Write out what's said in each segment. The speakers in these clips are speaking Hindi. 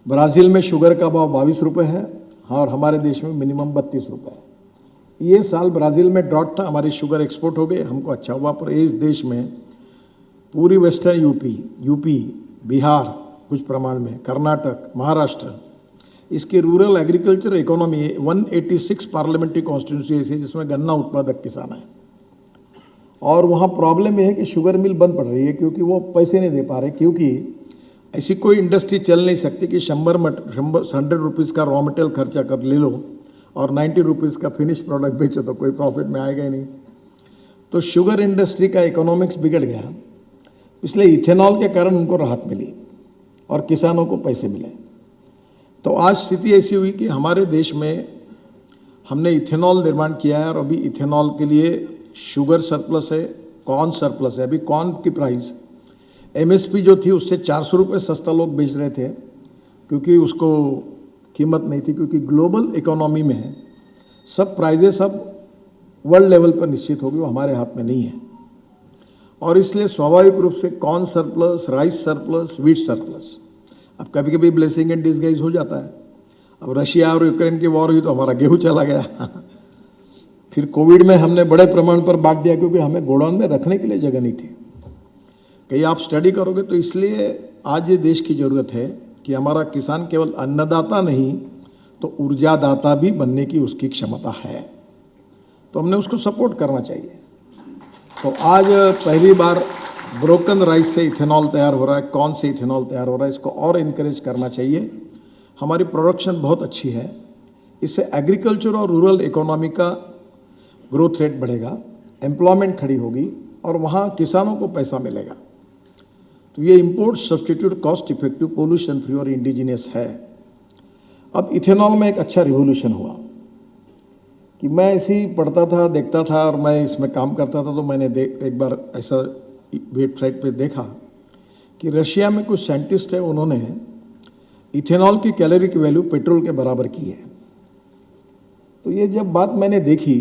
ब्राज़ील में शुगर का भाव 22 रुपये है, हाँ, और हमारे देश में मिनिमम 32 रुपये है। ये साल ब्राज़ील में ड्रॉट था, हमारी शुगर एक्सपोर्ट हो गई, हमको अच्छा हुआ। पर इस देश में पूरी वेस्टर्न यूपी, बिहार, कुछ प्रमाण में कर्नाटक, महाराष्ट्र, इसकी rural agriculture economy 186 parliamentary constituency है जिसमें गन्ना उत्पादक किसान है। और वहाँ प्रॉब्लम यह है कि शुगर मिल बंद पड़ रही है क्योंकि वो पैसे नहीं दे पा रहे, क्योंकि ऐसी कोई इंडस्ट्री चल नहीं सकती कि 100 रुपीज़ का रॉ मटेरियल खर्चा कर ले लो और 90 रुपीज़ का फिनिश प्रोडक्ट बेचो तो कोई प्रॉफिट में आएगा ही नहीं। तो शुगर इंडस्ट्री का इकोनॉमिक्स बिगड़ गया, इसलिए इथेनॉल के कारण उनको राहत मिली और किसानों को पैसे मिले। तो आज स्थिति ऐसी हुई कि हमारे देश में हमने इथेनॉल निर्माण किया है और अभी इथेनॉल के लिए शुगर सरप्लस है, कॉर्न सरप्लस है। अभी कॉर्न की प्राइस एमएसपी जो थी उससे 400 रुपये सस्ता लोग बेच रहे थे क्योंकि उसको कीमत नहीं थी, क्योंकि ग्लोबल इकोनॉमी में सब प्राइजेस अब वर्ल्ड लेवल पर निश्चित होगी, वो हमारे हाथ में नहीं है। और इसलिए स्वाभाविक रूप से corn surplus, rice surplus, wheat surplus. अब कभी कभी ब्लेसिंग इन डिस्गाइज हो जाता है। अब रशिया और यूक्रेन की वॉर हुई तो हमारा गेहूँ चला गया फिर कोविड में हमने बड़े प्रमाण पर बांट दिया क्योंकि हमें गोडाउन में रखने के लिए जगह नहीं थी। कहीं आप स्टडी करोगे तो इसलिए आज ये देश की ज़रूरत है कि हमारा किसान केवल अन्नदाता नहीं तो ऊर्जादाता भी बनने की उसकी क्षमता है, तो हमने उसको सपोर्ट करना चाहिए। तो आज पहली बार ब्रोकन राइस से इथेनॉल तैयार हो रहा है, कॉर्न से इथेनॉल तैयार हो रहा है, इसको और इनकरेज करना चाहिए। हमारी प्रोडक्शन बहुत अच्छी है, इससे एग्रीकल्चर और रूरल इकोनॉमी का ग्रोथ रेट बढ़ेगा, एम्प्लॉयमेंट खड़ी होगी और वहाँ किसानों को पैसा मिलेगा। तो ये import substitute cost effective pollution free और इंडिजिनियस है। अब इथेनॉल में एक अच्छा रिवोल्यूशन हुआ कि मैं ऐसे ही पढ़ता था, देखता था और मैं इसमें काम करता था, तो मैंने एक बार ऐसा वेबसाइट पे देखा कि रशिया में कुछ साइंटिस्ट है, उन्होंने इथेनॉल की कैलोरी की वैल्यू पेट्रोल के बराबर की है। तो ये जब बात मैंने देखी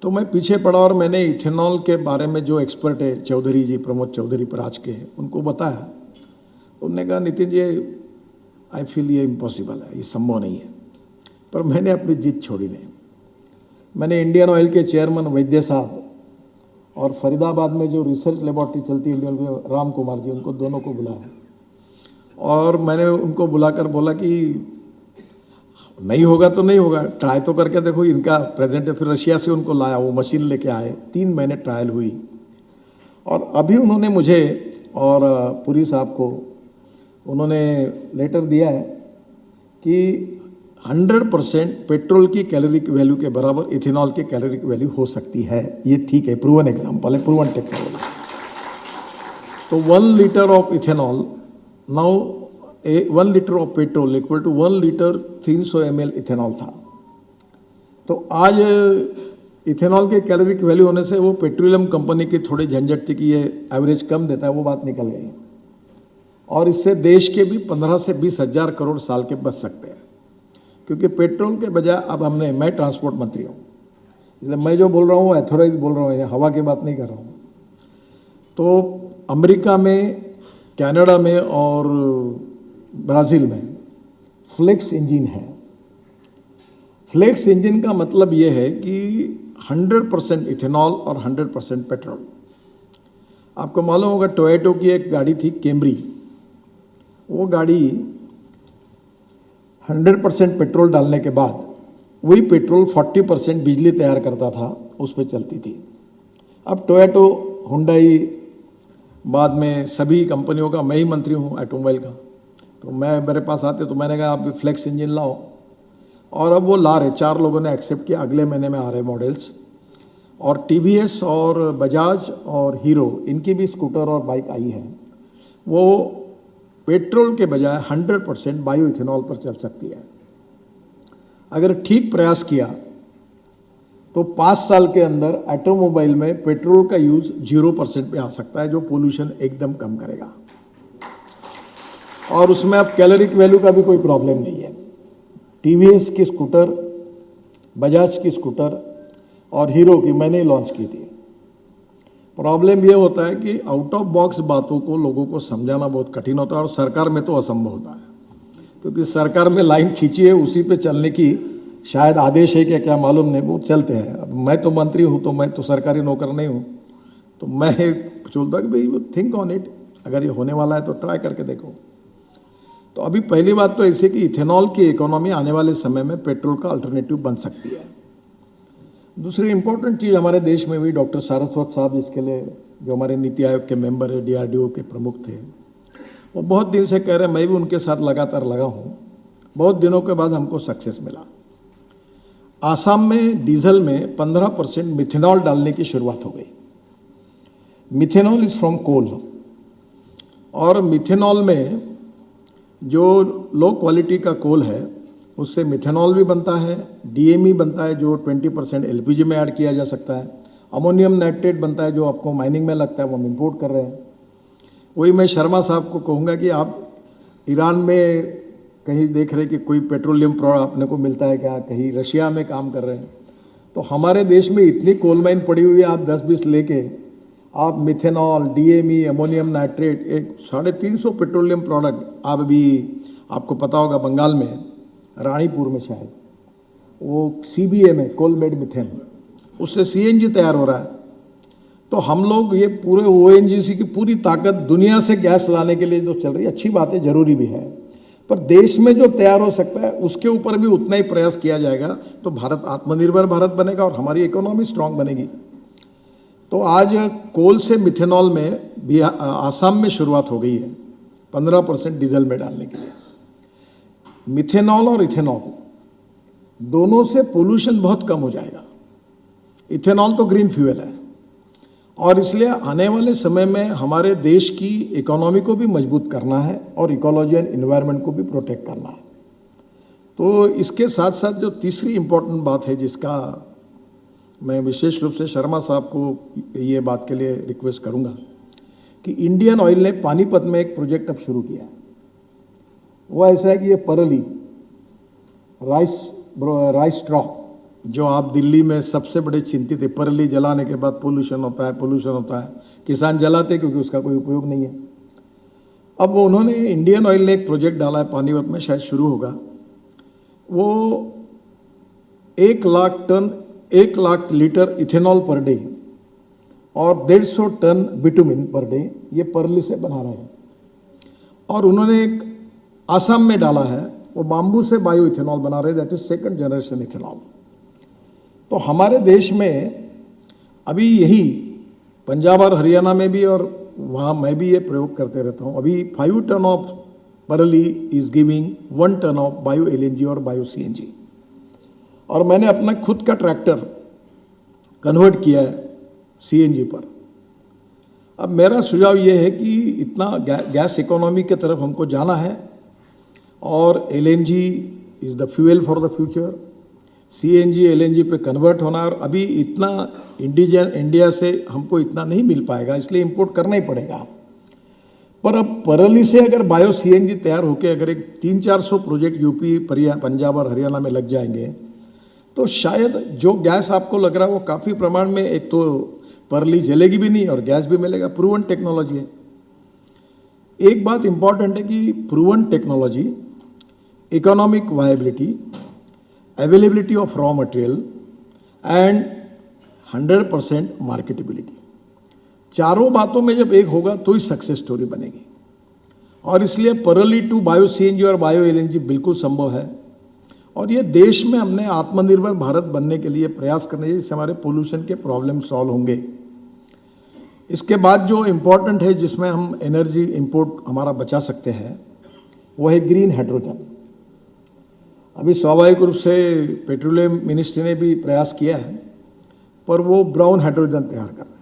तो मैं पीछे पड़ा और मैंने इथेनॉल के बारे में जो एक्सपर्ट है चौधरी जी, प्रमोद चौधरी पराज के, उनको बताया। उन्होंने कहा नितिन जी आई फील ये इम्पॉसिबल है, ये संभव नहीं है। पर मैंने अपनी जिद छोड़ी नहीं। मैंने इंडियन ऑयल के चेयरमैन वैद्य साहब और फरीदाबाद में जो रिसर्च लेबॉर्ट्री चलती है इंडियन ऑयल में, राम कुमार जी, उनको दोनों को बुलाया और मैंने उनको बुलाकर बोला कि नहीं होगा तो नहीं होगा, ट्राई तो करके देखो। इनका प्रेजेंट है, फिर रशिया से उनको लाया, वो मशीन लेके आए, 3 महीने ट्रायल हुई और अभी उन्होंने मुझे और पुरी साहब को उन्होंने लेटर दिया है कि 100% पेट्रोल की कैलोरी की वैल्यू के बराबर इथेनॉल की कैलोरी की वैल्यू हो सकती है। ये ठीक है, प्रूवन एग्जाम्पल है, प्रूवन टेक्नोलॉजी। तो 1 litre of ethanol now 1 litre of petrol equal to 1 litre 300 ml ethanol था। तो आज इथेनॉल के कैलोरी की वैल्यू होने से वो पेट्रोलियम कंपनी की थोड़ी झंझट थी कि ये एवरेज कम देता है, वो बात निकल गई और इससे देश के भी 15 से 20 हज़ार करोड़ साल के बच सकते हैं। क्योंकि पेट्रोल के बजाय अब मैं ट्रांसपोर्ट मंत्री हूँ, इसलिए मैं जो बोल रहा हूँ वो एथोराइज बोल रहा हूँ, हवा की बात नहीं कर रहा हूँ। तो अमेरिका में, कनाडा में और ब्राज़ील में फ्लेक्स इंजन है। फ्लेक्स इंजन का मतलब ये है कि 100% इथेनॉल और 100% पेट्रोल। आपको मालूम होगा टोयोटो की एक गाड़ी थी कैमरी, वो गाड़ी 100% पेट्रोल डालने के बाद वही पेट्रोल 40% बिजली तैयार करता था, उस पर चलती थी। अब टोयोटो, हुंडई, बाद में सभी कंपनियों का मैं ही मंत्री हूँ ऑटोमोबाइल का, तो मेरे पास आते तो मैंने कहा आप भी फ्लेक्स इंजन लाओ और अब वो ला रहे, 4 लोगों ने एक्सेप्ट किया, अगले महीने में आ रहे मॉडल्स। और टीवीएस और बजाज और हीरो, इनकी भी स्कूटर और बाइक आई है, वो पेट्रोल के बजाय 100% बायो इथेनॉल पर चल सकती है। अगर ठीक प्रयास किया तो 5 साल के अंदर ऑटोमोबाइल में पेट्रोल का यूज 0% पे आ सकता है, जो पोल्यूशन एकदम कम करेगा। और उसमें अब कैलोरिक वैल्यू का भी कोई प्रॉब्लम नहीं है। टीवीएस की स्कूटर, बजाज की स्कूटर और हीरो की मैंने लॉन्च की थी। प्रॉब्लम ये होता है कि आउट ऑफ बॉक्स बातों को लोगों को समझाना बहुत कठिन होता है और सरकार में तो असंभव होता है। क्योंकि सरकार में लाइन खींची है, उसी पे चलने की शायद आदेश है क्या क्या मालूम नहीं, वो चलते हैं। अब मैं तो मंत्री हूँ, तो मैं तो सरकारी नौकर नहीं हूँ, तो मैं बोलता कि भाई थिंक ऑन इट, अगर ये होने वाला है तो ट्राई करके देखो। तो अभी पहली बात तो ऐसे कि इथेनॉल की इकोनॉमी आने वाले समय में पेट्रोल का अल्टरनेटिव बन सकती है। दूसरी इंपॉर्टेंट चीज़ हमारे देश में भी डॉक्टर सारस्वत साहब, जिसके लिए जो हमारे नीति आयोग के मेंबर है, DRDO के प्रमुख थे, वो बहुत दिन से कह रहे हैं, मैं भी उनके साथ लगातार लगा हूँ। बहुत दिनों के बाद हमको सक्सेस मिला। आसाम में डीजल में 15% मिथेनॉल डालने की शुरुआत हो गई। मिथेनॉल इज फ्रॉम कोल, और मिथेनॉल में जो लो क्वालिटी का कोल है उससे मिथेनॉल भी बनता है, DME बनता है जो 20% LPG में ऐड किया जा सकता है, अमोनियम नाइट्रेट बनता है जो आपको माइनिंग में लगता है, वो हम इम्पोर्ट कर रहे हैं। वही मैं शर्मा साहब को कहूँगा कि आप ईरान में कहीं देख रहे कि कोई पेट्रोलियम प्रोडक्ट अपने को मिलता है क्या, कहीं रशिया में काम कर रहे हैं, तो हमारे देश में इतनी कोल माइन पड़ी हुई है, आप 10-20 लेके आप मिथेनॉल, DME, अमोनियम नाइट्रेट, एक 350 पेट्रोलियम प्रोडक्ट। आप अभी आपको पता होगा बंगाल में रानीपुर में शायद वो CBA में कोल मेड मिथेन, उससे CNG तैयार हो रहा है। तो हम लोग ये पूरे ONGC की पूरी ताकत दुनिया से गैस लाने के लिए जो चल रही है, अच्छी बात है, जरूरी भी है, पर देश में जो तैयार हो सकता है उसके ऊपर भी उतना ही प्रयास किया जाएगा, तो भारत आत्मनिर्भर भारत बनेगा और हमारी इकोनॉमी स्ट्रांग बनेगी। तो आज कोल से मिथेनॉल में भी आसाम में शुरुआत हो गई है 15% डीजल में डालने के लिए। मिथेनॉल और इथेनॉल दोनों से पोल्यूशन बहुत कम हो जाएगा। इथेनॉल तो ग्रीन फ्यूल है, और इसलिए आने वाले समय में हमारे देश की इकोनॉमी को भी मजबूत करना है और इकोलॉजी एंड इन्वायरमेंट को भी प्रोटेक्ट करना है। तो इसके साथ साथ जो तीसरी इम्पोर्टेंट बात है, जिसका मैं विशेष रूप से शर्मा साहब को ये बात के लिए रिक्वेस्ट करूंगा कि इंडियन ऑयल ने पानीपत में एक प्रोजेक्ट अब शुरू किया है। वो ऐसा है कि ये परली राइस स्ट्रॉ, जो आप दिल्ली में सबसे बड़े चिंतित है, परली जलाने के बाद पोल्यूशन होता है, किसान जलाते क्योंकि उसका कोई उपयोग नहीं है। अब उन्होंने, इंडियन ऑयल ने एक प्रोजेक्ट डाला है पानीपत में, शायद शुरू होगा, वो 1 lakh litre ethanol per day और 150 टन बिटुमिन पर डे ये परली से बना रहे हैं। और उन्होंने एक आसाम में डाला है, वो बाम्बू से बायो इथेनॉल बना रहे हैं, that is 2nd generation ethanol. तो हमारे देश में अभी यही पंजाब और हरियाणा में भी, और वहाँ मैं भी ये प्रयोग करते रहता हूँ, अभी 5 टन ऑफ परली is giving 1 ton of bio LNG और बायो CNG। और मैंने अपना खुद का ट्रैक्टर कन्वर्ट किया है CNG पर। अब मेरा सुझाव ये है कि इतना गैस इकोनॉमी की तरफ हमको जाना है, और LNG is the fuel for the future, CNG LNG पे कन्वर्ट होना। और अभी इतना इंडिया से हमको इतना नहीं मिल पाएगा, इसलिए इंपोर्ट करना ही पड़ेगा। पर अब परली से अगर बायो CNG तैयार होकर अगर एक 300-400 प्रोजेक्ट यूपी, पंजाब और हरियाणा में लग जाएंगे, तो शायद जो गैस आपको लग रहा है वो काफ़ी प्रमाण में, एक तो परली जलेगी भी नहीं और गैस भी मिलेगा। प्रूवन टेक्नोलॉजी है। एक बात इंपॉर्टेंट है कि proven technology, economic viability, availability of raw material and 100% marketability, चारों बातों में जब एक होगा तो ही सक्सेस स्टोरी बनेगी। और इसलिए परली टू बायो CNG और बायो LNG बिल्कुल संभव है। और ये देश में हमने आत्मनिर्भर भारत बनने के लिए प्रयास करने चाहिए, जिससे हमारे पोल्यूशन के प्रॉब्लम सॉल्व होंगे। इसके बाद जो इम्पोर्टेंट है, जिसमें हम एनर्जी इंपोर्ट हमारा बचा सकते हैं, वो है ग्रीन हाइड्रोजन। अभी स्वाभाविक रूप से पेट्रोलियम मिनिस्ट्री ने भी प्रयास किया है, पर वो ब्राउन हाइड्रोजन तैयार कर रहे हैं।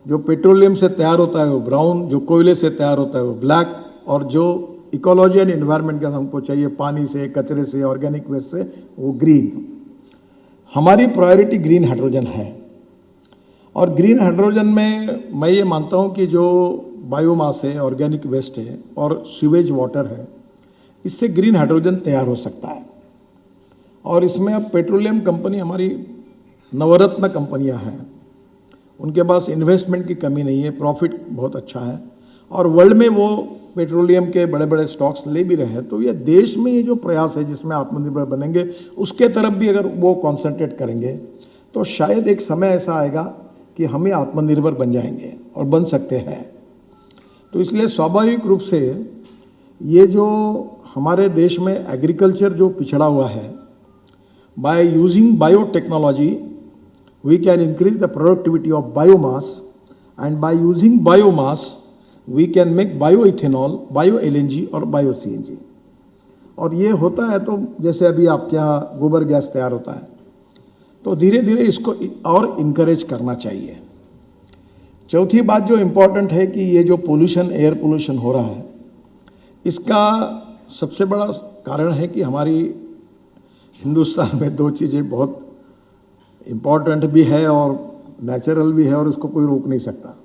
जो पेट्रोलियम से तैयार होता है वो ब्राउन, जो कोयले से तैयार होता है वो ब्लैक, और जो इकोलॉजी एंड इन्वायरमेंट का हमको चाहिए पानी से, कचरे से, ऑर्गेनिक वेस्ट से, वो ग्रीन। हमारी प्रायोरिटी ग्रीन हाइड्रोजन है। और ग्रीन हाइड्रोजन में मैं ये मानता हूँ कि जो बायोमास है, ऑर्गेनिक वेस्ट है और सीवेज वाटर है, इससे ग्रीन हाइड्रोजन तैयार हो सकता है। और इसमें अब पेट्रोलियम कंपनी, हमारी नवरत्न कंपनियां हैं, उनके पास इन्वेस्टमेंट की कमी नहीं है, प्रॉफिट बहुत अच्छा है, और वर्ल्ड में वो पेट्रोलियम के बड़े बड़े स्टॉक्स ले भी रहे हैं, तो ये देश में ये जो प्रयास है जिसमें आत्मनिर्भर बनेंगे उसके तरफ भी अगर वो कॉन्सेंट्रेट करेंगे तो शायद एक समय ऐसा आएगा कि हम ही आत्मनिर्भर बन जाएंगे और बन सकते हैं। तो इसलिए स्वाभाविक रूप से ये जो हमारे देश में एग्रीकल्चर जो पिछड़ा हुआ है, by using biotechnology we can increase the productivity of biomass, and by using biomass we can make bio ethanol, bio LNG और बायो सीएनजी। और ये होता है तो जैसे अभी आपके यहाँ गोबर गैस तैयार होता है, तो धीरे धीरे इसको और इनकरेज करना चाहिए। चौथी बात जो इम्पोर्टेंट है कि ये जो पोल्यूशन, एयर पोल्यूशन हो रहा है, इसका सबसे बड़ा कारण है कि हमारी हिंदुस्तान में दो चीज़ें बहुत इम्पोर्टेंट भी है और नेचुरल भी है और उसको कोई रोक नहीं सकता।